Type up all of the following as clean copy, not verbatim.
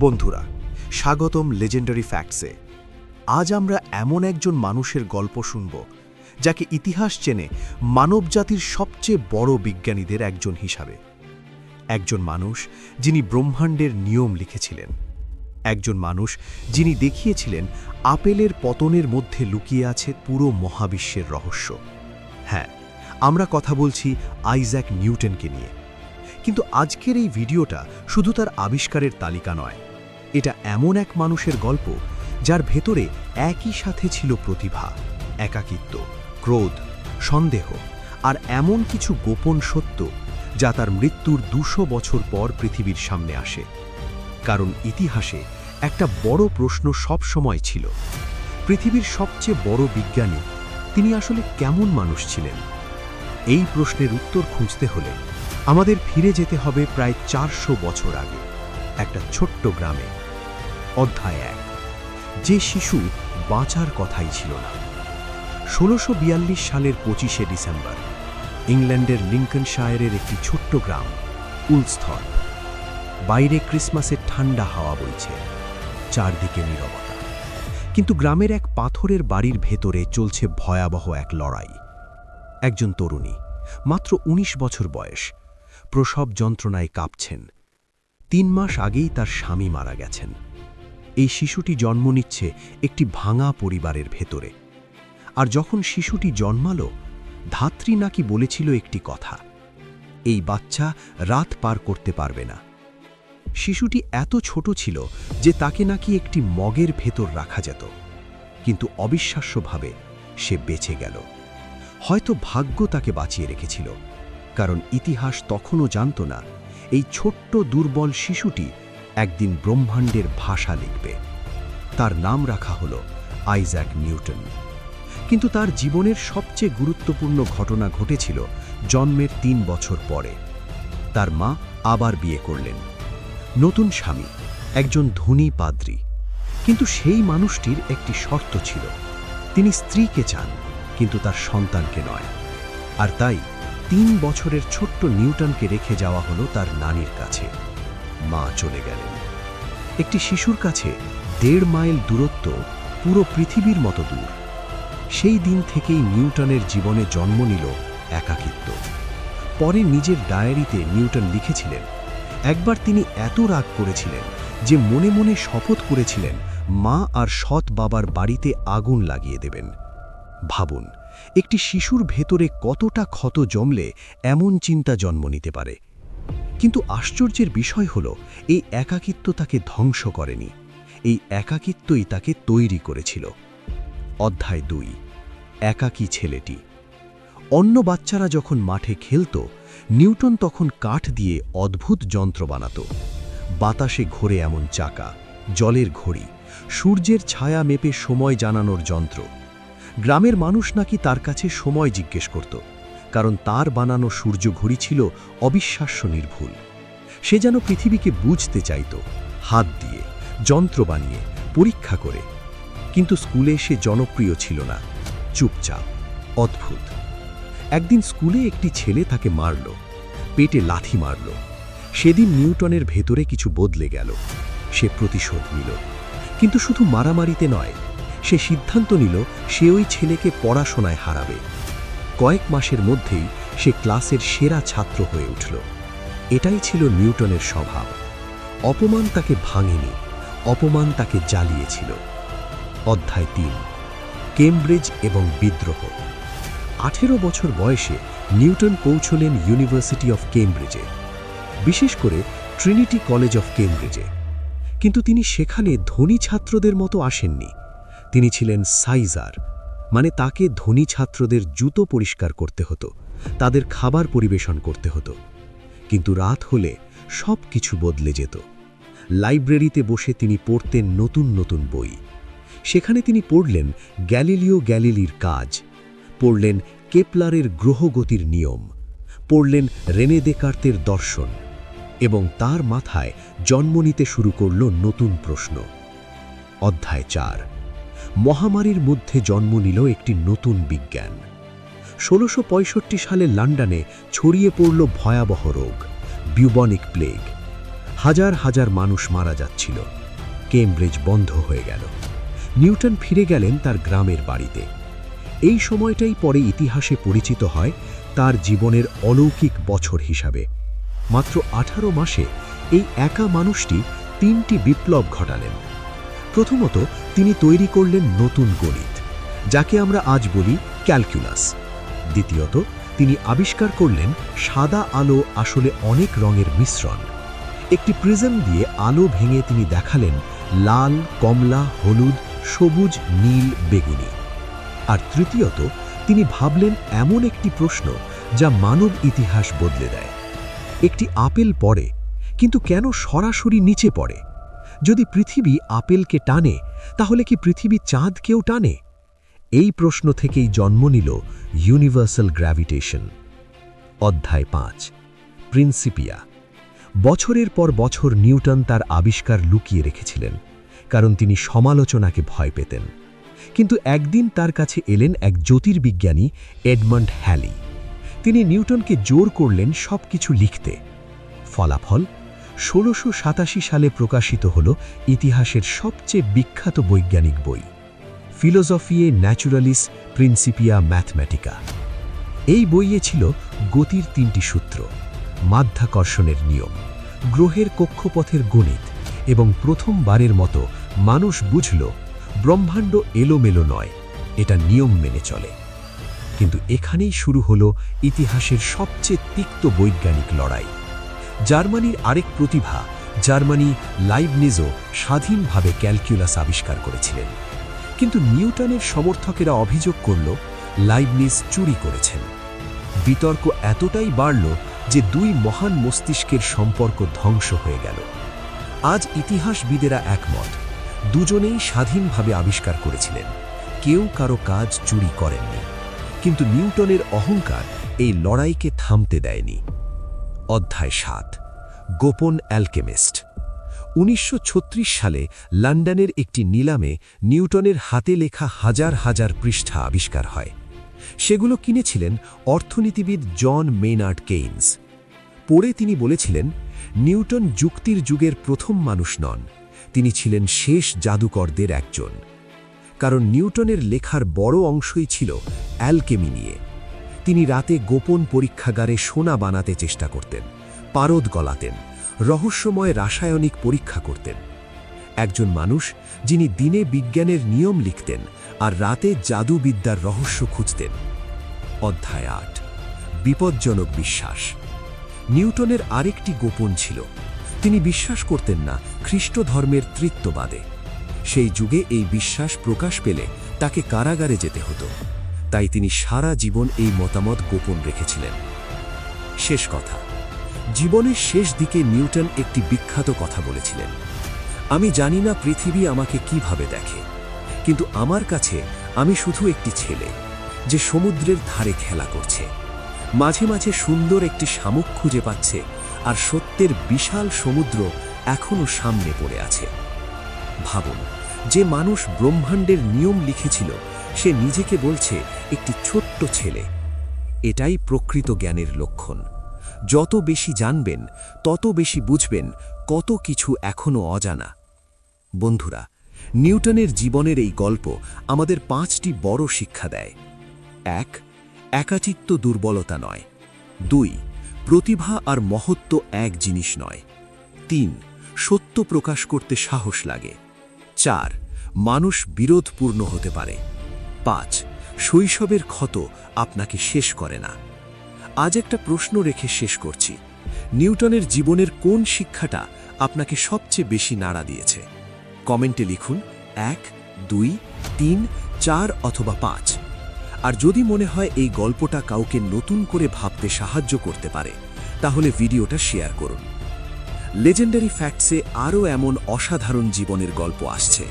বন্ধুরা, স্বাগতম লেজেন্ডারি ফ্যাক্টসে। আজ আমরা এমন একজন মানুষের গল্প শুনব যাকে ইতিহাস চেনে মানবজাতির সবচেয়ে বড় বিজ্ঞানীদের একজন হিসাবে। একজন মানুষ যিনি ব্রহ্মাণ্ডের নিয়ম লিখেছিলেন, একজন মানুষ যিনি দেখিয়েছিলেন আপেলের পতনের মধ্যে লুকিয়ে আছে পুরো মহাবিশ্বের রহস্য। হ্যাঁ, আমরা কথা বলছি আইজ্যাক নিউটনকে নিয়ে। কিন্তু আজকের এই ভিডিওটা শুধু তার আবিষ্কারের তালিকা নয়, এটা এমন এক মানুষের গল্প যার ভেতরে একই সাথে ছিল প্রতিভা, একাকিত্ব, ক্রোধ, সন্দেহ আর এমন কিছু গোপন সত্য যা তার মৃত্যুর ২০০ বছর পর পৃথিবীর সামনে আসে। কারণ ইতিহাসে একটা বড় প্রশ্ন সব সময় ছিল, পৃথিবীর সবচেয়ে বড় বিজ্ঞানী তিনি আসলে কেমন মানুষ ছিলেন? এই প্রশ্নের উত্তর খুঁজতে হলে আমাদের ফিরে যেতে হবে প্রায় ৪০০ বছর আগে, একটা ছোট্ট গ্রামে। অধ্যায় ১, যে শিশু বাঁচার কথাই ছিল না। ১৬৪২ সালের ২৫শে ডিসেম্বর ইংল্যান্ডের লিঙ্কনশায়ারের একটি ছোট্ট গ্রাম উলসথর্প। বাইরে ক্রিসমাসের ঠান্ডা হাওয়া বইছে, চারদিকে নীরবতা। কিন্তু গ্রামের এক পাথরের বাড়ির ভেতরে চলছে ভয়াবহ এক লড়াই। একজন তরুণী, মাত্র ১৯ বছর বয়স, প্রসব যন্ত্রণায় কাঁপছেন। ৩ মাস আগেই তার স্বামী মারা গেছেন। এই শিশুটি জন্ম নিচ্ছে একটি ভাঙা পরিবারের ভেতরে। আর যখন শিশুটি জন্মালো, ধাত্রী নাকি বলেছিল একটি কথা, এই বাচ্চা রাত পার করতে পারবে না। শিশুটি এত ছোট ছিল যে তাকে নাকি একটি মগের ভেতর রাখা যেত। কিন্তু অবিশ্বাস্যভাবে সে বেঁচে গেল। হয়তো ভাগ্য তাকে বাঁচিয়ে রেখেছিল, কারণ ইতিহাস তখনও জানত না এই ছোট্ট দুর্বল শিশুটি একদিন ব্রহ্মাণ্ডের ভাষা লিখবে। তার নাম রাখা হলো আইজ্যাক নিউটন। কিন্তু তার জীবনের সবচেয়ে গুরুত্বপূর্ণ ঘটনা ঘটেছিল জন্মের ৩ বছর পরে। তার মা আবার বিয়ে করলেন, নতুন স্বামী, একজন ধনী পাদ্রী। কিন্তু সেই মানুষটির একটি শর্ত ছিল, তিনি স্ত্রীকে চান কিন্তু তার সন্তানকে নয়। আর তাই ৩ বছরের ছোট্ট নিউটনকে রেখে যাওয়া হলো তার নানির কাছে। মা চলে গেলেন। একটি শিশুর কাছে ১.৫ মাইল দূরত্ব পুরো পৃথিবীর মতো দূর। সেই দিন থেকেই নিউটনের জীবনে জন্ম নিল একাকিত্ব। পরে নিজের ডায়েরিতে নিউটন লিখেছিলেন, একবার তিনি এত রাগ করেছিলেন যে মনে মনে শপথ করেছিলেন মা আর সৎ বাবার বাড়িতে আগুন লাগিয়ে দেবেন। ভাবুন, একটি শিশুর ভেতরে কতটা ক্ষত জমলে এমন চিন্তা জন্ম নিতে পারে। কিন্তু আশ্চর্যের বিষয় হলো, এই একাকিত্ব তাকে ধ্বংস করেনি, এই একাকিত্বই তাকে তৈরি করেছিল। অধ্যায় ২, একাকী ছেলেটি। অন্য বাচ্চারা যখন মাঠে খেলত, নিউটন তখন কাঠ দিয়ে অদ্ভুত যন্ত্র বানাত। বাতাসে ঘোরে এমন চাকা, জলের ঘড়ি, সূর্যের ছায়া মেপে সময় জানানোর যন্ত্র। গ্রামের মানুষ নাকি তার কাছে সময় জিজ্ঞেস করত, কারণ তার বানানো সূর্য ঘড়ি ছিল অবিশ্বাস্য নির্ভুল। সে যেন পৃথিবীকে বুঝতে চাইত, হাত দিয়ে, যন্ত্র বানিয়ে, পরীক্ষা করে। কিন্তু স্কুলে সে জনপ্রিয় ছিল না, চুপচাপ, অদ্ভুত। একদিন স্কুলে একটি ছেলে তাকে মারল, পেটে লাথি মারল। সেদিন নিউটনের ভেতরে কিছু বদলে গেল। সে প্রতিশোধ নিল, কিন্তু শুধু মারামারিতে নয়, সে সিদ্ধান্ত নিল সে ওই ছেলেকে পড়াশোনায় হারাবে। কয়েক মাসের মধ্যেই সে ক্লাসের সেরা ছাত্র হয়ে উঠল। এটাই ছিল নিউটনের স্বভাব। অপমান তাকে ভাঙেনি, অপমান তাকে জ্বালিয়েছিল। অধ্যায় ৩, কেমব্রিজ এবং বিদ্রোহ। ১৮ বছর বয়সে নিউটন পৌঁছলেন ইউনিভার্সিটি অফ কেমব্রিজে, বিশেষ করে ট্রিনিটি কলেজ অফ কেমব্রিজে। কিন্তু তিনি সেখানে ধনী ছাত্রদের মতো আসেননি। তিনি ছিলেন সাইজার, মানে তাকে ধনী ছাত্রদের জুতো পরিষ্কার করতে হতো, তাদের খাবার পরিবেশন করতে হতো। কিন্তু রাত হলে সব কিছু বদলে যেত। লাইব্রেরিতে বসে তিনি পড়তেন নতুন নতুন বই। সেখানে তিনি পড়লেন গ্যালিলিও গ্যালিলির কাজ, পড়লেন কেপলারের গ্রহগতির নিয়ম, পড়লেন রেনে দেকার্তের দর্শন। এবং তার মাথায় জন্ম নিতে শুরু করল নতুন প্রশ্ন। অধ্যায় ৪, মহামারীর মধ্যে জন্ম নিল একটি নতুন বিজ্ঞান। ১৬৬৫ সালে লন্ডনে ছড়িয়ে পড়ল ভয়াবহ রোগ, বিউবনিক প্লেগ। হাজার হাজার মানুষ মারা যাচ্ছিল। কেমব্রিজ বন্ধ হয়ে গেল। নিউটন ফিরে গেলেন তার গ্রামের বাড়িতে। এই সময়টাই পরে ইতিহাসে পরিচিত হয় তার জীবনের অলৌকিক বছর হিসাবে। মাত্র 18 মাসে এই একা মানুষটি 3টি বিপ্লব ঘটালেন। প্রথমত, তিনি তৈরি করলেন নতুন গণিত, যাকে আমরা আজ বলি ক্যালকুলাস। দ্বিতীয়ত, তিনি আবিষ্কার করলেন সাদা আলো আসলে অনেক রঙের মিশ্রণ। একটি প্রিজম দিয়ে আলো ভেঙে তিনি দেখালেন লাল, কমলা, হলুদ, সবুজ, নীল, বেগুনি। আর তৃতীয়ত, তিনি ভাবলেন এমন একটি প্রশ্ন যা মানব ইতিহাস বদলে দেয়। একটি আপেল পড়ে, কিন্তু কেন সরাসরি নিচে পড়ে? যদি পৃথিবী আপেলকে টানে, তাহলে কি পৃথিবী চাঁদকেও টানে? এই প্রশ্ন থেকেই জন্ম নিল ইউনিভার্সাল গ্র্যাভিটেশন। অধ্যায় 5, প্রিন্সিপিয়া। বছরের পর বছর নিউটন তার আবিষ্কার লুকিয়ে রেখেছিলেন, কারণ তিনি সমালোচনাকে ভয় পেতেন। কিন্তু একদিন তার কাছে এলেন এক জ্যোতির্বিজ্ঞানী, এডমন্ড হ্যালি। তিনি নিউটনকে জোর করলেন সবকিছু লিখতে। ফলাফল 1687 সালে প্রকাশিত হল ইতিহাসের সবচেয়ে বিখ্যাত বৈজ্ঞানিক বই, ফিলোসফিয়ে ন্যাচুরালিস প্রিন্সিপিয়া ম্যাথমেটিকা। এই বইয়ে ছিল গতির 3টি সূত্র, মাধ্যাকর্ষণের নিয়ম, গ্রহের কক্ষপথের গণিত, এবং প্রথমবারের মতো মানুষ বুঝল ব্রহ্মাণ্ড এলোমেলো নয়, এটা নিয়ম মেনে চলে। কিন্তু এখানেই শুরু হল ইতিহাসের সবচেয়ে তিক্ত বৈজ্ঞানিক লড়াই। জার্মানির আরেক প্রতিভা, জার্মানি লাইবনিজও স্বাধীনভাবে ক্যালকুলাস আবিষ্কার করেছিলেন। কিন্তু নিউটনের সমর্থকেরা অভিযোগ করল লাইবনিজ চুরি করেছেন। বিতর্ক এতটাই বাড়ল যে দুই মহান মস্তিষ্কের সম্পর্ক ধ্বংস হয়ে গেল। আজ ইতিহাসবিদেরা একমত, দুজনেই স্বাধীনভাবে আবিষ্কার করেছিলেন, কেউ কারো কাজ চুরি করেননি। কিন্তু নিউটনের অহংকার এই লড়াইকে থামতে দেয়নি। অধ্যায় 7, গোপন অ্যালকেমিস্ট। 1936 সালে লন্ডনের একটি নিলামে নিউটনের হাতে লেখা হাজার হাজার পৃষ্ঠা আবিষ্কার হয়। সেগুলো কিনেছিলেন অর্থনীতিবিদ জন মেইনার্ড কেইনস। পড়ে তিনি বলেছিলেন, নিউটন যুক্তির যুগের প্রথম মানুষ নন, তিনি ছিলেন শেষ জাদুকরদের একজন। কারণ নিউটনের লেখার বড় অংশই ছিল অ্যালকেমি নিয়ে। তিনি রাতে গোপন পরীক্ষাগারে সোনা বানাতে চেষ্টা করতেন, পারদ গলাতেন, রহস্যময় রাসায়নিক পরীক্ষা করতেন। একজন মানুষ যিনি দিনে বিজ্ঞানের নিয়ম লিখতেন আর রাতে জাদুবিদ্যার রহস্য খুঁজতেন। অধ্যায় 8, বিপজ্জনক বিশ্বাস। নিউটনের আরেকটি গোপন ছিল, তিনি বিশ্বাস করতেন না খ্রিস্ট ধর্মের ত্রিত্ববাদে। সেই যুগে এই বিশ্বাস প্রকাশ পেলে তাকে কারাগারে যেতে হতো। তাই তিনি সারা জীবন এই মতামত গোপন রেখেছিলেন। শেষ কথা, জীবনের শেষ দিকে নিউটন একটি বিখ্যাত কথা বলেছিলেন, আমি জানি না পৃথিবী আমাকে কিভাবে দেখে, কিন্তু আমার কাছে আমি শুধু একটি ছেলে যে সমুদ্রের ধারে খেলা করছে, মাঝে মাঝে সুন্দর একটি শামুক খুঁজে পাচ্ছে, আর সত্যের বিশাল সমুদ্র এখনো সামনে পড়ে আছে। ভাবুন, যে মানুষ ব্রহ্মাণ্ডের নিয়ম লিখেছিল সে নিজেকে বলছে একটি ছোট্ট ছেলে। এটাই প্রকৃত জ্ঞানের লক্ষণ। যত বেশি জানবেন তত বেশি বুঝবেন কত কিছু এখনো অজানা। বন্ধুরা, নিউটনের জীবনের এই গল্প আমাদের 5টি বড় শিক্ষা দেয়। 1. একাচিত্ব দুর্বলতা নয়। 2. প্রতিভা আর মহত্ব এক জিনিস নয়। 3. সত্য প্রকাশ করতে সাহস লাগে। 4. মানুষ বিরোধপূর্ণ হতে পারে। 5. শৈশবের ক্ষত আপনাকে শেষ করে না। আজ একটা প্রশ্ন রেখে শেষ করছি, নিউটনের জীবনের কোন শিক্ষাটা আপনাকে সবচেয়ে বেশি নাড়া দিয়েছে? কমেন্টে লিখুন 1, 2, 3, 4 অথবা 5। আর যদি মনে হয় এই গল্পটা কাউকে নতুন করে ভাবতে সাহায্য করতে পারে, তাহলে ভিডিওটা শেয়ার করুন। লেজেন্ডারি ফ্যাক্টসে আরও এমন অসাধারণ জীবনের গল্প আসছে।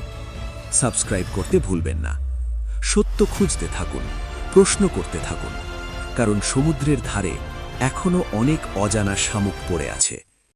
সাবস্ক্রাইব করতে ভুলবেন না। সত্য খুঁজতে থাকুন, প্রশ্ন করতে থাকুন, কারণ সমুদ্রের ধারে এখনো অনেক অজানা শামুক পড়ে আছে।